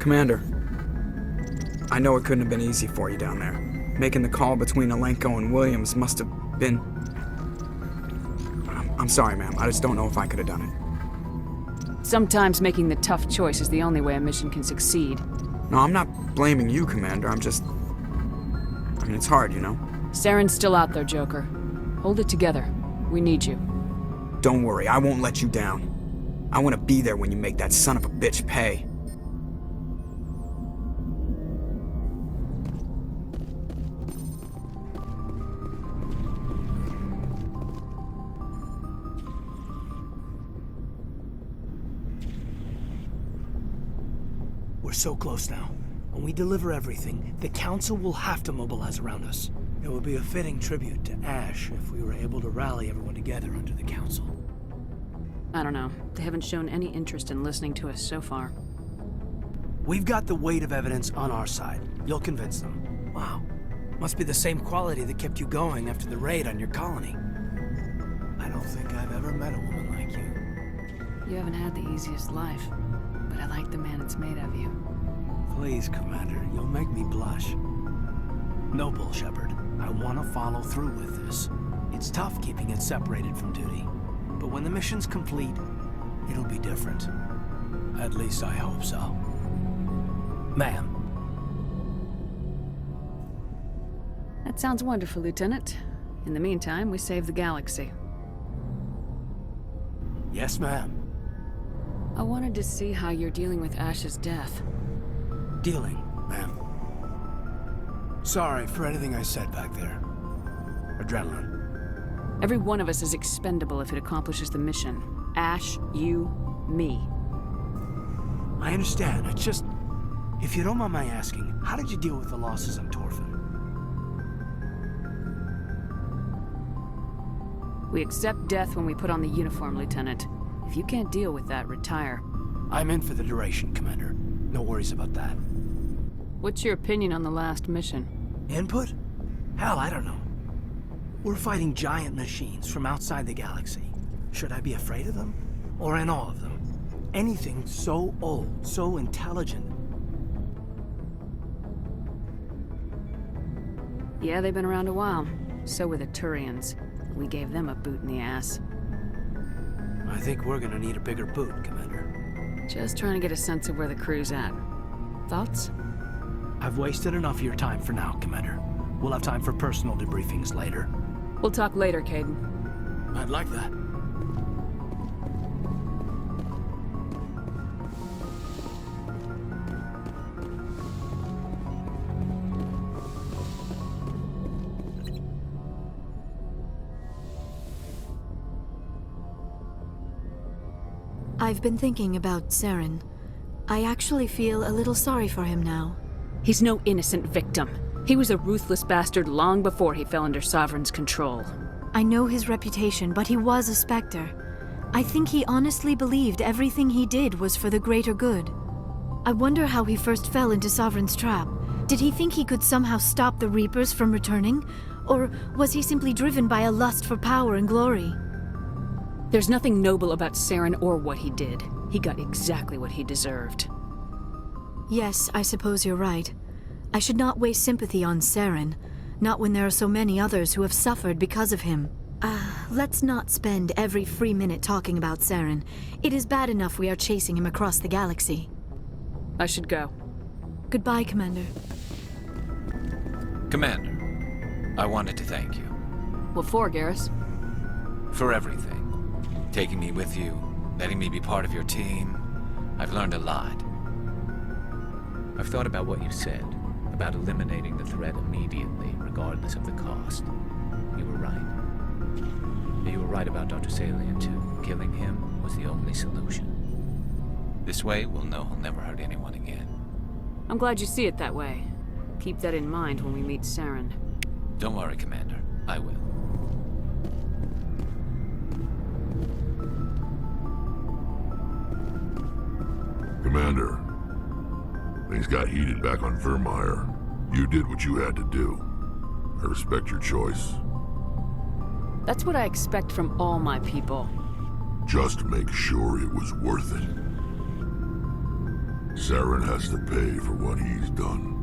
Commander, I know it couldn't have been easy for you down there. Making the call between Alenko and Williams must have been... I'm sorry, ma'am. I just don't know if I could have done it. Sometimes making the tough choice is the only way a mission can succeed. No, I'm not blaming you, Commander. I'm just... I mean, it's hard, you know? Saren's still out there, Joker. Hold it together. We need you. Don't worry, I won't let you down. I want to be there when you make that son of a bitch pay. We're so close now. When we deliver everything, the Council will have to mobilize around us. It would be a fitting tribute to Ash if we were able to rally everyone together under the Council. I don't know. They haven't shown any interest in listening to us so far. We've got the weight of evidence on our side. You'll convince them. Wow. Must be the same quality that kept you going after the raid on your colony. I don't think I've ever met a woman like you. You haven't had the easiest life, but I like the man it's made of you. Please, Commander, you'll make me blush. No bull, Shepard. I want to follow through with this. It's tough keeping it separated from duty. But when the mission's complete, it'll be different. At least I hope so. Ma'am. That sounds wonderful, Lieutenant. In the meantime, we save the galaxy. Yes, ma'am. I wanted to see how you're dealing with Ash's death. Dealing, ma'am. Sorry for anything I said back there. Adrenaline. Every one of us is expendable if it accomplishes the mission. Ash, you, me. I understand. It's just... If you don't mind my asking, how did you deal with the losses on Torfin? We accept death when we put on the uniform, Lieutenant. If you can't deal with that, retire. I'm in for the duration, Commander. No worries about that. What's your opinion on the last mission? Input? Hell, I don't know. We're fighting giant machines from outside the galaxy. Should I be afraid of them? Or in awe of them? Anything so old, so intelligent. Yeah, they've been around a while. So were the Turians. We gave them a boot in the ass. I think we're gonna need a bigger boot, Commander. Just trying to get a sense of where the crew's at. Thoughts? I've wasted enough of your time for now, Commander. We'll have time for personal debriefings later. We'll talk later, Caden. I'd like that. I've been thinking about Saren. I actually feel a little sorry for him now. He's no innocent victim. He was a ruthless bastard long before he fell under Sovereign's control. I know his reputation, but he was a Spectre. I think he honestly believed everything he did was for the greater good. I wonder how he first fell into Sovereign's trap. Did he think he could somehow stop the Reapers from returning? Or was he simply driven by a lust for power and glory? There's nothing noble about Saren or what he did. He got exactly what he deserved. Yes, I suppose you're right. I should not waste sympathy on Saren, not when there are so many others who have suffered because of him. Let's not spend every free minute talking about Saren. It is bad enough we are chasing him across the galaxy. I should go. Goodbye, Commander. Commander, I wanted to thank you. What for, Garrus? For everything. Taking me with you, letting me be part of your team. I've learned a lot. I've thought about what you said, about eliminating the threat immediately, regardless of the cost. You were right. You were right about Dr. Salian, too. Killing him was the only solution. This way, we'll know he'll never hurt anyone again. I'm glad you see it that way. Keep that in mind when we meet Saren. Don't worry, Commander. I will. Commander, things got heated back on Vermire. You did what you had to do. I respect your choice. That's what I expect from all my people. Just make sure it was worth it. Saren has to pay for what he's done.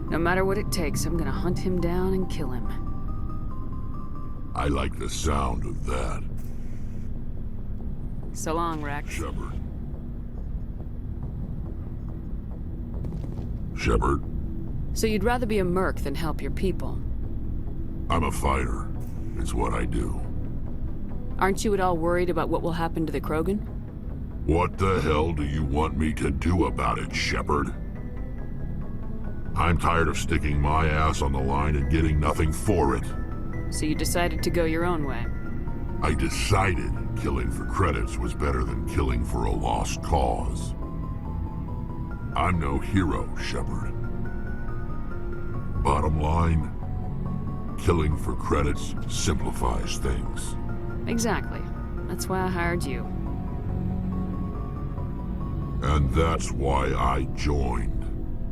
No matter what it takes, I'm gonna hunt him down and kill him. I like the sound of that. So long, Rex. Shepard, So you'd rather be a merc than help your people? I'm a fighter. It's what I do. Aren't you at all worried about what will happen to the Krogan? What the hell do you want me to do about it, Shepard? I'm tired of sticking my ass on the line and getting nothing for it. So you decided to go your own way? I decided killing for credits was better than killing for a lost cause. I'm no hero, Shepard. Bottom line, killing for credits simplifies things. Exactly. That's why I hired you. And that's why I joined,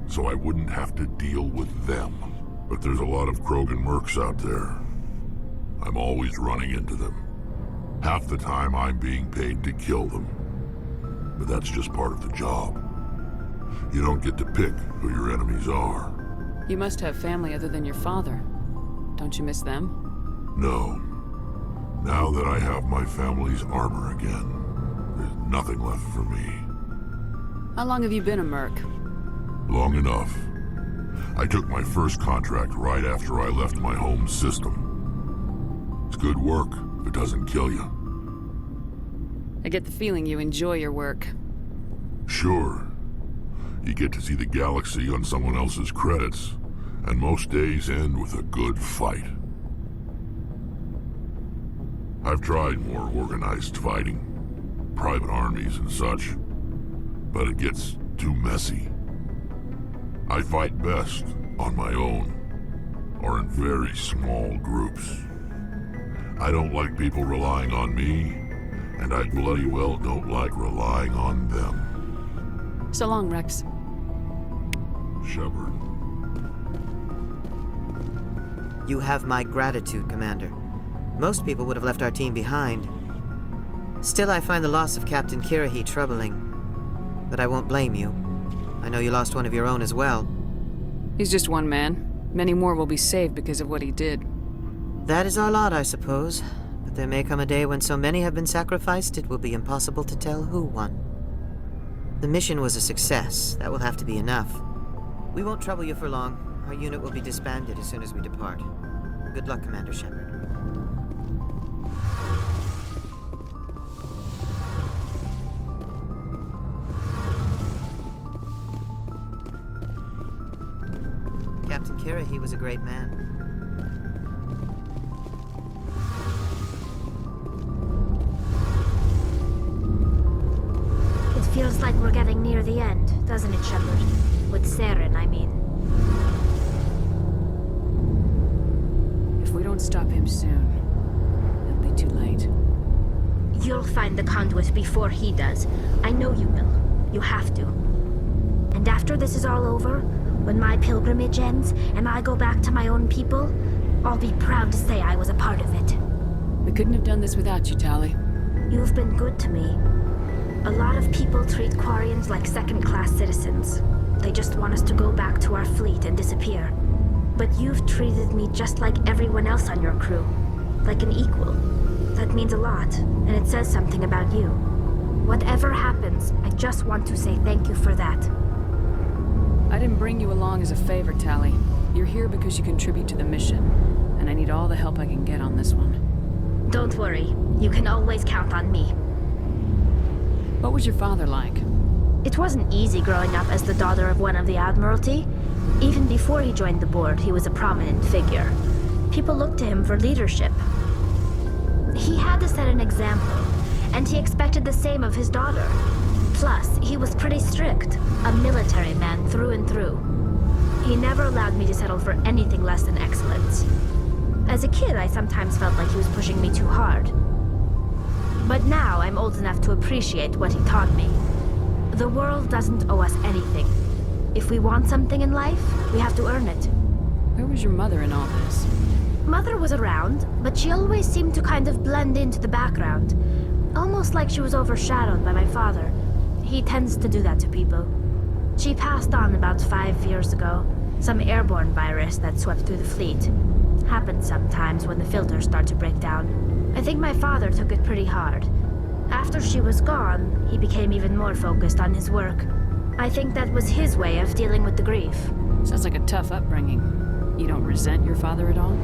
so I wouldn't have to deal with them. But there's a lot of Krogan mercs out there. I'm always running into them. Half the time I'm being paid to kill them. But that's just part of the job. You don't get to pick who your enemies are. You must have family other than your father. Don't you miss them? No. Now that I have my family's armor again, there's nothing left for me. How long have you been a merc? Long enough. I took my first contract right after I left my home system. It's good work if it doesn't kill you. I get the feeling you enjoy your work. Sure. You get to see the galaxy on someone else's credits, and most days end with a good fight. I've tried more organized fighting, private armies and such, but it gets too messy. I fight best on my own, or in very small groups. I don't like people relying on me, and I bloody well don't like relying on them. So long, Rex. Shepard. You have my gratitude, Commander. Most people would have left our team behind. Still, I find the loss of Captain Kirahi troubling. But I won't blame you. I know you lost one of your own as well. He's just one man. Many more will be saved because of what he did. That is our lot, I suppose. But there may come a day when so many have been sacrificed, it will be impossible to tell who won. The mission was a success. That will have to be enough. We won't trouble you for long. Our unit will be disbanded as soon as we depart. Good luck, Commander Shepard. Captain Kira, he was a great man. It feels like we're getting near the end, doesn't it, Shepard? With Saren, I mean. If we don't stop him soon, it'll be too late. You'll find the conduit before he does. I know you will. You have to. And after this is all over, when my pilgrimage ends and I go back to my own people, I'll be proud to say I was a part of it. We couldn't have done this without you, Tali. You've been good to me. A lot of people treat Quarians like second-class citizens. They just want us to go back to our fleet and disappear. But you've treated me just like everyone else on your crew. Like an equal. That means a lot, and it says something about you. Whatever happens, I just want to say thank you for that. I didn't bring you along as a favor, Tali. You're here because you contribute to the mission, and I need all the help I can get on this one. Don't worry. You can always count on me. What was your father like? It wasn't easy growing up as the daughter of one of the Admiralty. Even before he joined the board, he was a prominent figure. People looked to him for leadership. He had to set an example, and he expected the same of his daughter. Plus, he was pretty strict, a military man through and through. He never allowed me to settle for anything less than excellence. As a kid, I sometimes felt like he was pushing me too hard. But now I'm old enough to appreciate what he taught me. The world doesn't owe us anything. If we want something in life, we have to earn it. Where was your mother in all this? Mother was around, but she always seemed to kind of blend into the background. Almost like she was overshadowed by my father. He tends to do that to people. She passed on about 5 years ago. Some airborne virus that swept through the fleet. Happens sometimes when the filters start to break down. I think my father took it pretty hard. After she was gone, he became even more focused on his work. I think that was his way of dealing with the grief. Sounds like a tough upbringing. You don't resent your father at all?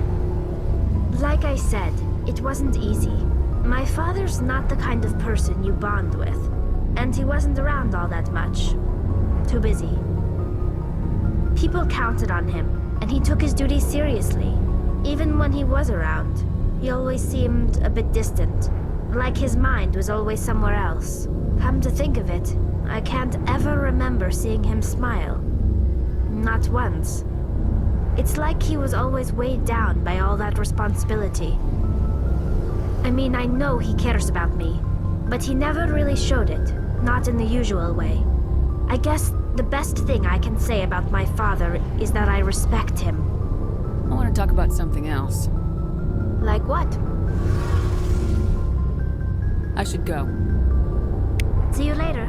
Like I said, it wasn't easy. My father's not the kind of person you bond with. And he wasn't around all that much. Too busy. People counted on him, and he took his duties seriously. Even when he was around, he always seemed a bit distant. Like his mind was always somewhere else. Come to think of it, I can't ever remember seeing him smile. Not once. It's like he was always weighed down by all that responsibility. I mean, I know he cares about me, but he never really showed it, not in the usual way. I guess the best thing I can say about my father is that I respect him. I want to talk about something else. Like what? I should go. See you later.